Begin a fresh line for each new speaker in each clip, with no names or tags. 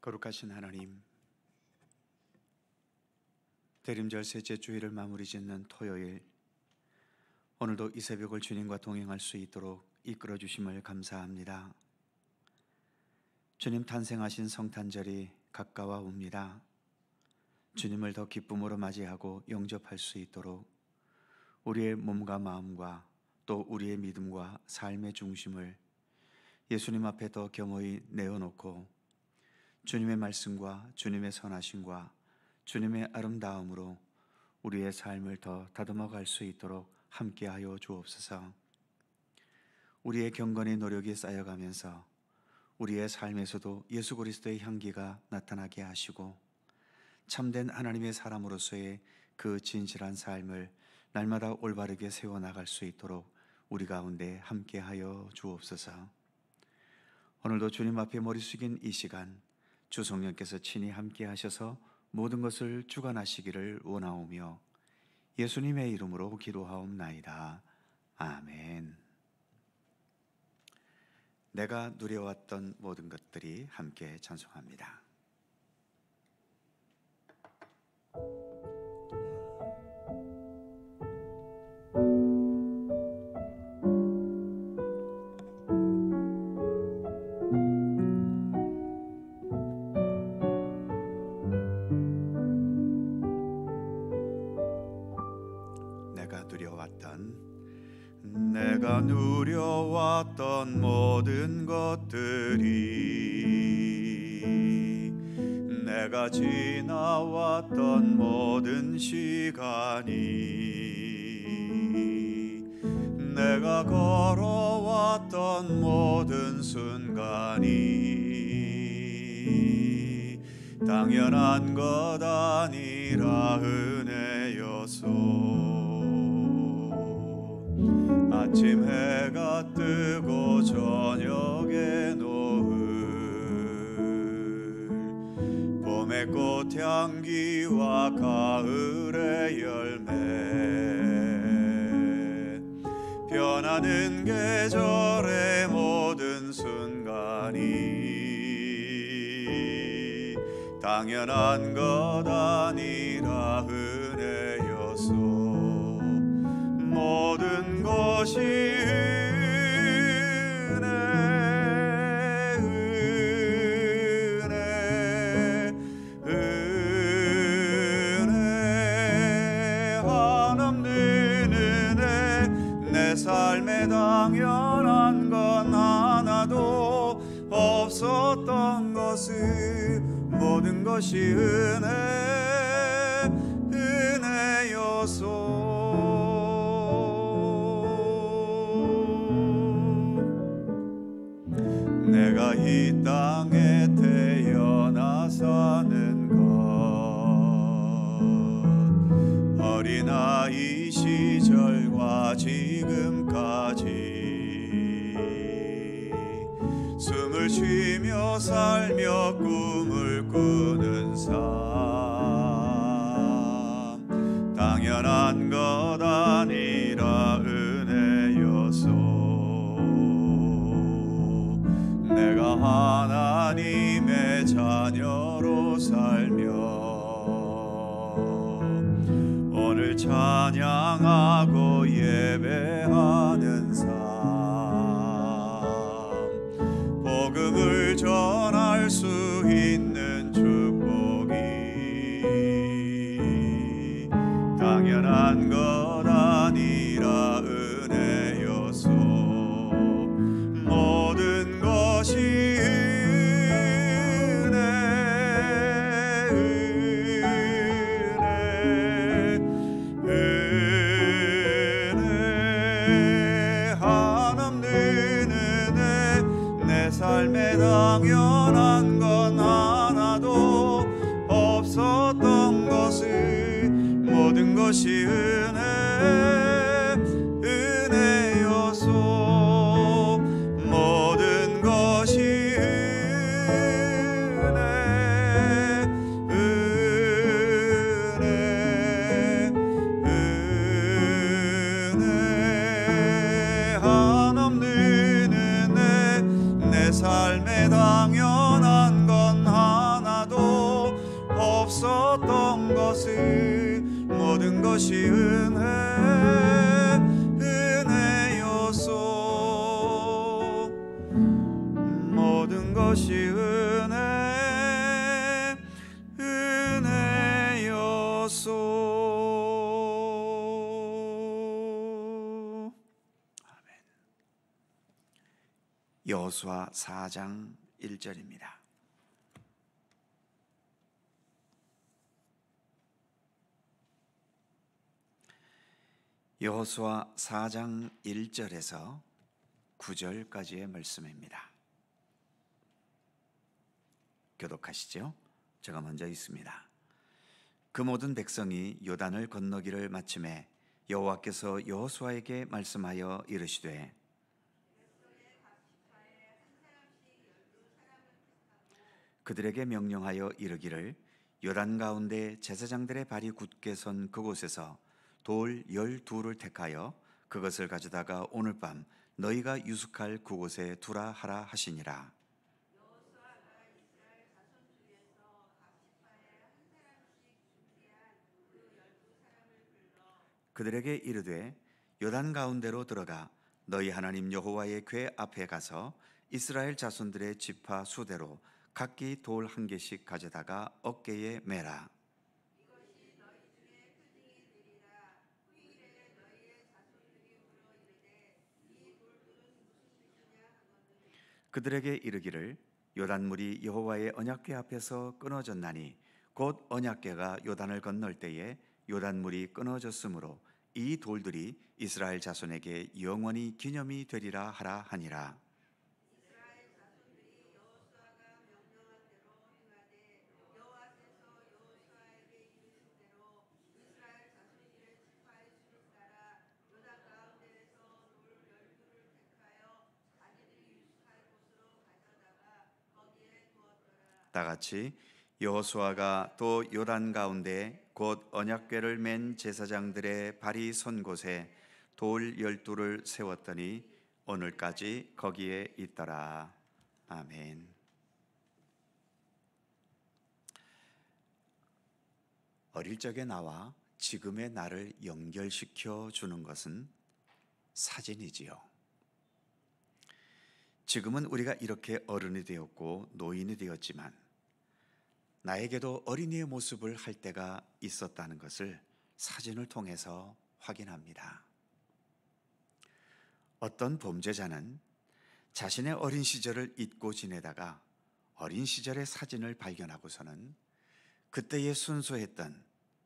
거룩하신 하나님, 대림절 셋째 주일을 마무리 짓는 토요일, 오늘도 이 새벽을 주님과 동행할 수 있도록 이끌어 주심을 감사합니다. 주님 탄생하신 성탄절이 가까워 옵니다. 주님을 더 기쁨으로 맞이하고 영접할 수 있도록 우리의 몸과 마음과 또 우리의 믿음과 삶의 중심을 예수님 앞에 더 겸허히 내어놓고 주님의 말씀과 주님의 선하심과 주님의 아름다움으로 우리의 삶을 더 다듬어갈 수 있도록 함께하여 주옵소서. 우리의 경건의 노력이 쌓여가면서 우리의 삶에서도 예수 그리스도의 향기가 나타나게 하시고 참된 하나님의 사람으로서의 그 진실한 삶을 날마다 올바르게 세워나갈 수 있도록 우리 가운데 함께하여 주옵소서. 오늘도 주님 앞에 머리 숙인 이 시간, 주 성령께서 친히 함께 하셔서 모든 것을 주관하시기를 원하오며 예수님의 이름으로 기도하옵나이다. 아멘. 내가 누려왔던 모든 것들이 함께 찬송합니다. 내가 누려왔던 모든 것들이, 내가 지나왔던 모든 시간이, 내가 걸어왔던 모든 순간이 당연한 것 아니라 은혜여서 아침 해가 뜨고 저녁에 노을, 봄의 꽃향기와 가을의 열매, 변하는 계절의 모든 순간이 당연한 것 아니라 은혜여서 모든 것이 은혜, 은혜, 은혜, 한없는 은혜. 내 삶에 당연한 건 하나도 없었던 것을 모든 것이 은혜, 은혜여서 내가 이 땅에 태어나 사는 것, 어린아이 시절과 지금까지 숨을 쉬며 살며 꿈을 꾸는 삶, 당연한 것 아니라 은혜여서 내가 하나님의 자녀로 살며 오늘 찬양하고 예배하는 삶, 복음을 전할 수 있는 축복이 당연한 것 아니라 은혜여서 모든 것이 은혜, 은혜, 은혜, 한없는 은혜. 내 삶에 당연한 건 하나도 없었던 것을 모든 것이 은혜, 은혜여서 모든 것이 은혜, 은혜, 은혜, 한없는 은혜. 내 삶에 당연한 건 하나 것이 은혜였소. 모든 것이 은혜였소. 아멘. 여호수아 4장 1절입니다. 여호수아 4장 1절에서 9절까지의 말씀입니다. 교독하시죠. 제가 먼저 읽습니다. 그 모든 백성이 요단을 건너기를 마침에 여호와께서 여호수아에게 말씀하여 이르시되 그들에게 명령하여 이르기를 요단 가운데 제사장들의 발이 굳게 선 그곳에서 돌 12를 택하여 그것을 가져다가 오늘 밤 너희가 유숙할 그곳에 두라 하라 하시니라. 그들에게 이르되 요단 가운데로 들어가 너희 하나님 여호와의 궤 앞에 가서 이스라엘 자손들의 지파 수대로 각기 돌 한 개씩 가져다가 어깨에 매라. 그들에게 이르기를 요단물이 여호와의 언약궤 앞에서 끊어졌나니 곧 언약궤가 요단을 건널 때에 요단물이 끊어졌으므로 이 돌들이 이스라엘 자손에게 영원히 기념이 되리라 하라 하니라. 다 같이 여호수아가 또 요단 가운데 곧 언약궤를 맨 제사장들의 발이 선 곳에 돌 12를 세웠더니 오늘까지 거기에 있더라. 아멘. 어릴 적의 나와 지금의 나를 연결시켜 주는 것은 사진이지요. 지금은 우리가 이렇게 어른이 되었고 노인이 되었지만 나에게도 어린이의 모습을 할 때가 있었다는 것을 사진을 통해서 확인합니다. 어떤 범죄자는 자신의 어린 시절을 잊고 지내다가 어린 시절의 사진을 발견하고서는 그때의 순수했던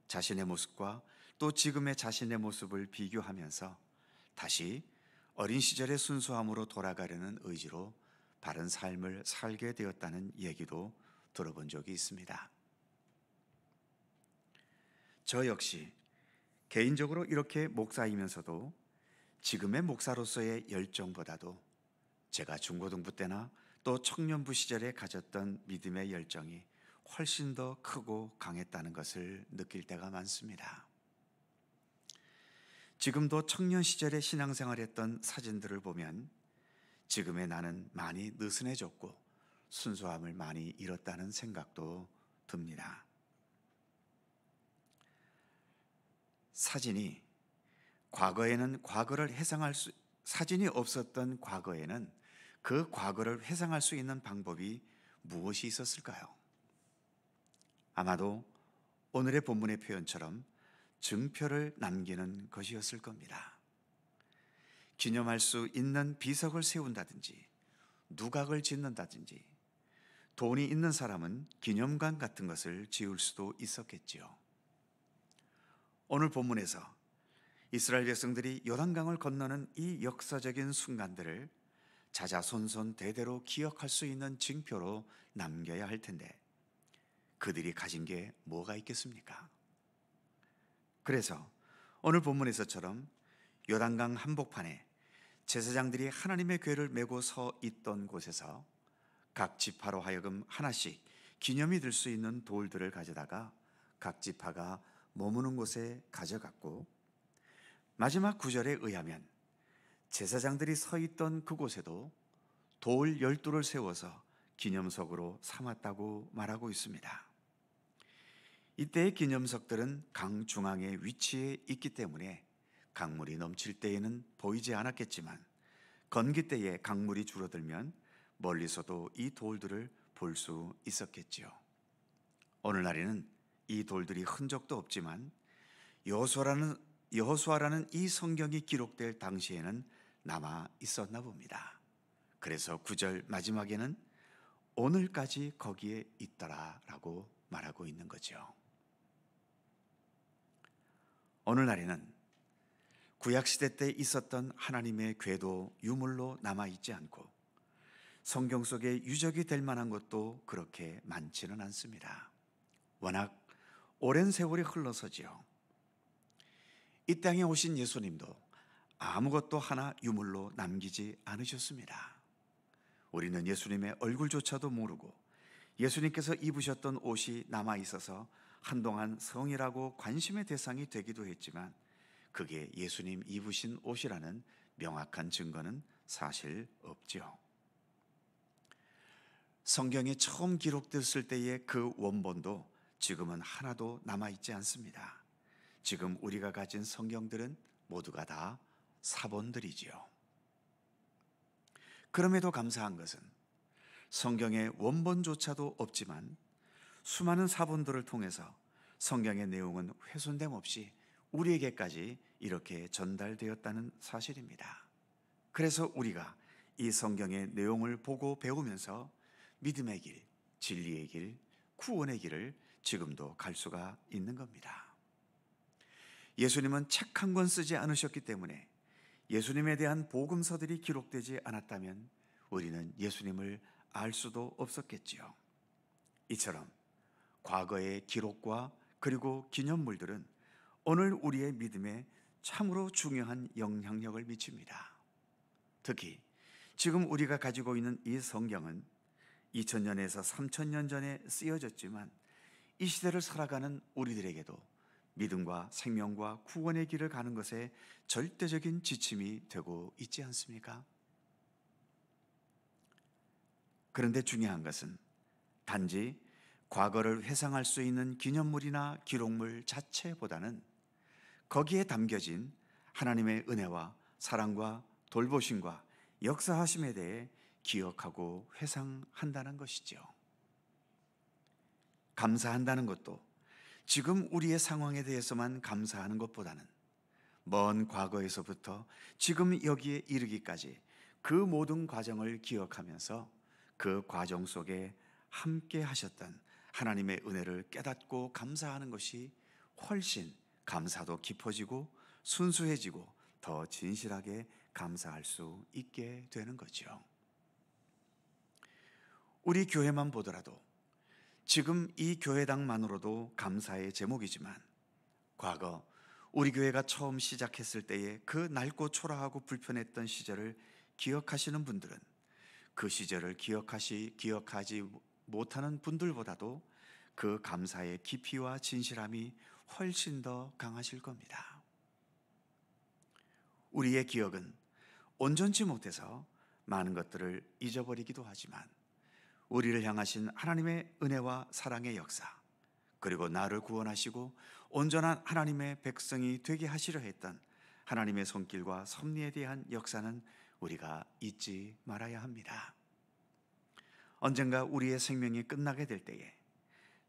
자신의 모습과 또 지금의 자신의 모습을 비교하면서 다시 어린 시절의 순수함으로 돌아가려는 의지로 바른 삶을 살게 되었다는 얘기도 들어본 적이 있습니다. 저 역시 개인적으로 이렇게 목사이면서도 지금의 목사로서의 열정보다도 제가 중고등부 때나 또 청년부 시절에 가졌던 믿음의 열정이 훨씬 더 크고 강했다는 것을 느낄 때가 많습니다. 지금도 청년 시절에 신앙생활했던 사진들을 보면 지금의 나는 많이 느슨해졌고 순수함을 많이 잃었다는 생각도 듭니다. 사진이 사진이 없었던 과거에는 그 과거를 회상할 수 있는 방법이 무엇이 있었을까요? 아마도 오늘의 본문의 표현처럼 증표를 남기는 것이었을 겁니다. 기념할 수 있는 비석을 세운다든지 누각을 짓는다든지 돈이 있는 사람은 기념관 같은 것을 지을 수도 있었겠지요. 오늘 본문에서 이스라엘 백성들이 요단강을 건너는 이 역사적인 순간들을 자자손손 대대로 기억할 수 있는 징표로 남겨야 할 텐데 그들이 가진 게 뭐가 있겠습니까? 그래서 오늘 본문에서처럼 요단강 한복판에 제사장들이 하나님의 궤를 메고 서 있던 곳에서 각 지파로 하여금 하나씩 기념이 될 수 있는 돌들을 가져다가 각 지파가 머무는 곳에 가져갔고 마지막 구절에 의하면 제사장들이 서 있던 그곳에도 돌 12를 세워서 기념석으로 삼았다고 말하고 있습니다. 이때의 기념석들은 강 중앙에 위치해 있기 때문에 강물이 넘칠 때에는 보이지 않았겠지만 건기 때에 강물이 줄어들면 멀리서도 이 돌들을 볼 수 있었겠지요. 오늘날에는 이 돌들이 흔적도 없지만 여호수아라는 이 성경이 기록될 당시에는 남아 있었나 봅니다. 그래서 9절 마지막에는 오늘까지 거기에 있더라라고 말하고 있는 거죠. 오늘날에는 구약시대 때 있었던 하나님의 궤도 유물로 남아있지 않고 성경 속에 유적이 될 만한 것도 그렇게 많지는 않습니다. 워낙 오랜 세월이 흘러서지요. 이 땅에 오신 예수님도 아무것도 하나 유물로 남기지 않으셨습니다. 우리는 예수님의 얼굴조차도 모르고 예수님께서 입으셨던 옷이 남아있어서 한동안 성이라고 관심의 대상이 되기도 했지만 그게 예수님 입으신 옷이라는 명확한 증거는 사실 없죠. 성경이 처음 기록됐을 때의 그 원본도 지금은 하나도 남아있지 않습니다. 지금 우리가 가진 성경들은 모두가 다 사본들이지요. 그럼에도 감사한 것은 성경의 원본조차도 없지만 수많은 사본들을 통해서 성경의 내용은 훼손됨 없이 우리에게까지 이렇게 전달되었다는 사실입니다. 그래서 우리가 이 성경의 내용을 보고 배우면서 믿음의 길, 진리의 길, 구원의 길을 지금도 갈 수가 있는 겁니다. 예수님은 책 한 권 쓰지 않으셨기 때문에 예수님에 대한 복음서들이 기록되지 않았다면 우리는 예수님을 알 수도 없었겠지요. 이처럼 과거의 기록과 그리고 기념물들은 오늘 우리의 믿음에 참으로 중요한 영향력을 미칩니다. 특히 지금 우리가 가지고 있는 이 성경은 2000년에서 3000년 전에 쓰여졌지만 이 시대를 살아가는 우리들에게도 믿음과 생명과 구원의 길을 가는 것에 절대적인 지침이 되고 있지 않습니까? 그런데 중요한 것은 단지 과거를 회상할 수 있는 기념물이나 기록물 자체보다는 거기에 담겨진 하나님의 은혜와 사랑과 돌보심과 역사하심에 대해 기억하고 회상한다는 것이죠. 감사한다는 것도 지금 우리의 상황에 대해서만 감사하는 것보다는 먼 과거에서부터 지금 여기에 이르기까지 그 모든 과정을 기억하면서 그 과정 속에 함께 하셨던 하나님의 은혜를 깨닫고 감사하는 것이 훨씬 감사도 깊어지고 순수해지고 더 진실하게 감사할 수 있게 되는 거죠. 우리 교회만 보더라도 지금 이 교회당만으로도 감사의 제목이지만 과거 우리 교회가 처음 시작했을 때의 그 낡고 초라하고 불편했던 시절을 기억하시는 분들은 그 시절을 기억하지 못하는 분들보다도 그 감사의 깊이와 진실함이 훨씬 더 강하실 겁니다. 우리의 기억은 온전치 못해서 많은 것들을 잊어버리기도 하지만 우리를 향하신 하나님의 은혜와 사랑의 역사, 그리고 나를 구원하시고 온전한 하나님의 백성이 되게 하시려 했던 하나님의 손길과 섭리에 대한 역사는 우리가 잊지 말아야 합니다. 언젠가 우리의 생명이 끝나게 될 때에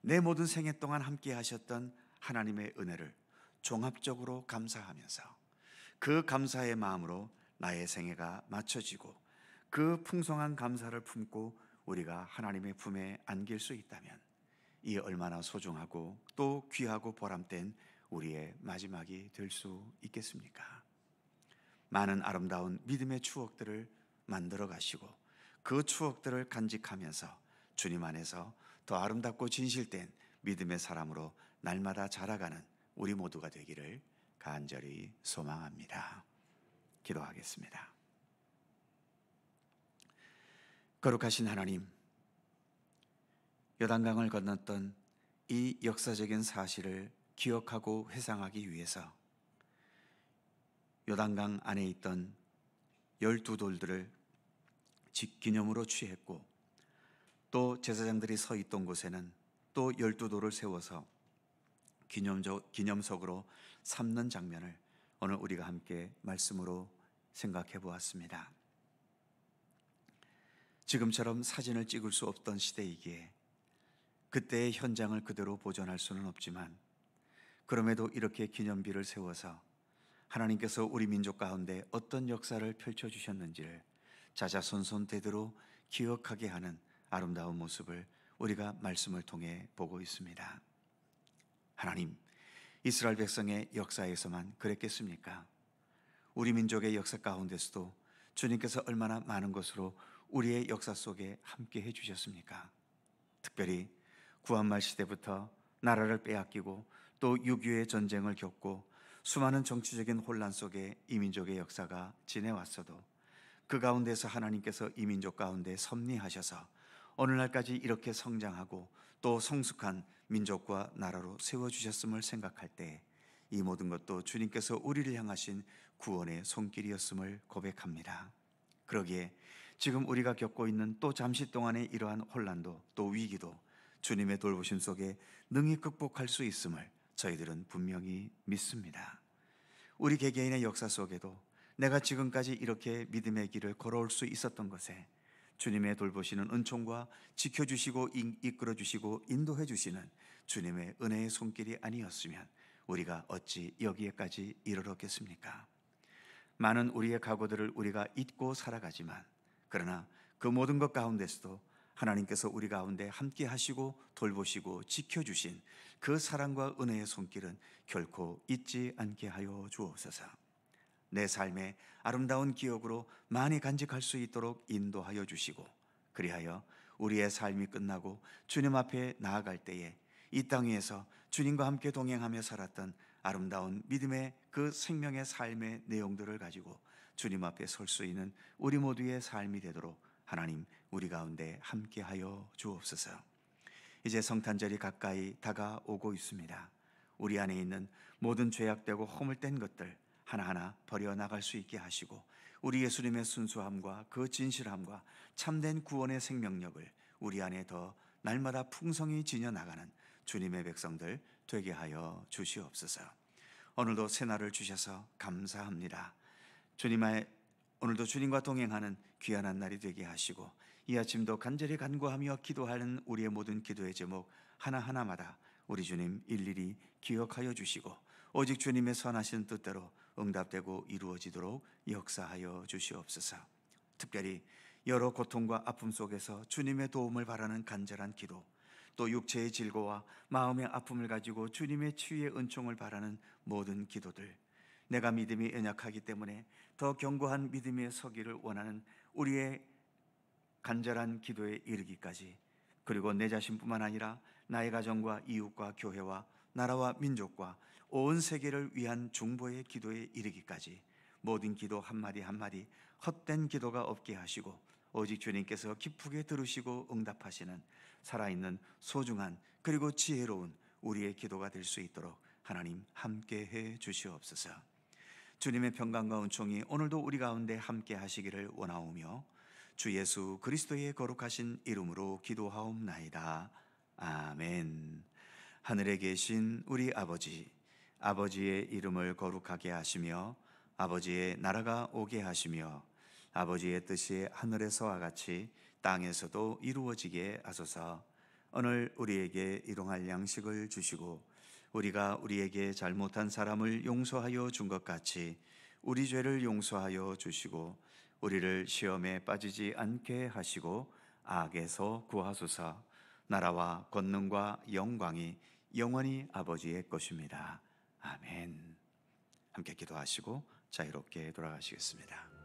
내 모든 생애 동안 함께 하셨던 하나님의 은혜를 종합적으로 감사하면서 그 감사의 마음으로 나의 생애가 맞춰지고 그 풍성한 감사를 품고 우리가 하나님의 품에 안길 수 있다면 이 얼마나 소중하고 또 귀하고 보람된 우리의 마지막이 될 수 있겠습니까? 많은 아름다운 믿음의 추억들을 만들어 가시고 그 추억들을 간직하면서 주님 안에서 더 아름답고 진실된 믿음의 사람으로 날마다 자라가는 우리 모두가 되기를 간절히 소망합니다. 기도하겠습니다. 거룩하신 하나님, 요단강을 건넜던 이 역사적인 사실을 기억하고 회상하기 위해서 요단강 안에 있던 12돌들을 기념으로 취했고 또 제사장들이 서 있던 곳에는 또 12돌을 세워서 기념석으로 삼는 장면을 오늘 우리가 함께 말씀으로 생각해 보았습니다. 지금처럼 사진을 찍을 수 없던 시대이기에 그때의 현장을 그대로 보존할 수는 없지만, 그럼에도 이렇게 기념비를 세워서 하나님께서 우리 민족 가운데 어떤 역사를 펼쳐주셨는지를 자자손손 대대로 기억하게 하는 아름다운 모습을 우리가 말씀을 통해 보고 있습니다. 하나님, 이스라엘 백성의 역사에서만 그랬겠습니까? 우리 민족의 역사 가운데서도 주님께서 얼마나 많은 것으로 우리의 역사 속에 함께 해주셨습니까? 특별히 구한말 시대부터 나라를 빼앗기고 또 6.25의 전쟁을 겪고 수많은 정치적인 혼란 속에 이 민족의 역사가 지내왔어도 그 가운데서 하나님께서 이 민족 가운데 섭리하셔서 오늘날까지 이렇게 성장하고 또 성숙한 민족과 나라로 세워주셨음을 생각할 때 이 모든 것도 주님께서 우리를 향하신 구원의 손길이었음을 고백합니다. 그러기에 지금 우리가 겪고 있는 또 잠시 동안의 이러한 혼란도 또 위기도 주님의 돌보심 속에 능히 극복할 수 있음을 저희들은 분명히 믿습니다. 우리 개개인의 역사 속에도 내가 지금까지 이렇게 믿음의 길을 걸어올 수 있었던 것에 주님의 돌보시는 은총과 지켜주시고 이끌어주시고 인도해주시는 주님의 은혜의 손길이 아니었으면 우리가 어찌 여기에까지 이르렀겠습니까? 많은 우리의 각오들을 우리가 잊고 살아가지만, 그러나 그 모든 것 가운데서도 하나님께서 우리 가운데 함께 하시고 돌보시고 지켜주신 그 사랑과 은혜의 손길은 결코 잊지 않게 하여 주옵소서. 내 삶의 아름다운 기억으로 많이 간직할 수 있도록 인도하여 주시고, 그리하여 우리의 삶이 끝나고 주님 앞에 나아갈 때에 이 땅 위에서 주님과 함께 동행하며 살았던 아름다운 믿음의 그 생명의 삶의 내용들을 가지고 주님 앞에 설 수 있는 우리 모두의 삶이 되도록 하나님 우리 가운데 함께하여 주옵소서. 이제 성탄절이 가까이 다가오고 있습니다. 우리 안에 있는 모든 죄악되고 허물된 것들 하나하나 버려나갈 수 있게 하시고, 우리 예수님의 순수함과 그 진실함과 참된 구원의 생명력을 우리 안에 더 날마다 풍성히 지녀나가는 주님의 백성들 되게 하여 주시옵소서. 오늘도 새날을 주셔서 감사합니다. 오늘도 주님과 동행하는 귀한 날이 되게 하시고, 이 아침도 간절히 간구하며 기도하는 우리의 모든 기도의 제목 하나하나마다 우리 주님 일일이 기억하여 주시고, 오직 주님의 선하신 뜻대로 응답되고 이루어지도록 역사하여 주시옵소서. 특별히 여러 고통과 아픔 속에서 주님의 도움을 바라는 간절한 기도, 또 육체의 질고와 마음의 아픔을 가지고 주님의 치유의 은총을 바라는 모든 기도들, 내가 믿음이 연약하기 때문에 더 견고한 믿음에 서기를 원하는 우리의 간절한 기도에 이르기까지, 그리고 내 자신뿐만 아니라 나의 가정과 이웃과 교회와 나라와 민족과 온 세계를 위한 중보의 기도에 이르기까지 모든 기도 한마디 한마디 헛된 기도가 없게 하시고, 오직 주님께서 기쁘게 들으시고 응답하시는 살아있는 소중한 그리고 지혜로운 우리의 기도가 될 수 있도록 하나님 함께해 주시옵소서. 주님의 평강과 은총이 오늘도 우리 가운데 함께 하시기를 원하오며, 주 예수 그리스도의 거룩하신 이름으로 기도하옵나이다. 아멘. 하늘에 계신 우리 아버지, 아버지의 이름을 거룩하게 하시며 아버지의 나라가 오게 하시며 아버지의 뜻이 하늘에서와 같이 땅에서도 이루어지게 하소서. 오늘 우리에게 일용할 양식을 주시고, 우리가 우리에게 잘못한 사람을 용서하여 준 것 같이 우리 죄를 용서하여 주시고, 우리를 시험에 빠지지 않게 하시고 악에서 구하소서. 나라와 권능과 영광이 영원히 아버지의 것입니다. 아멘. 함께 기도하시고 자유롭게 돌아가시겠습니다.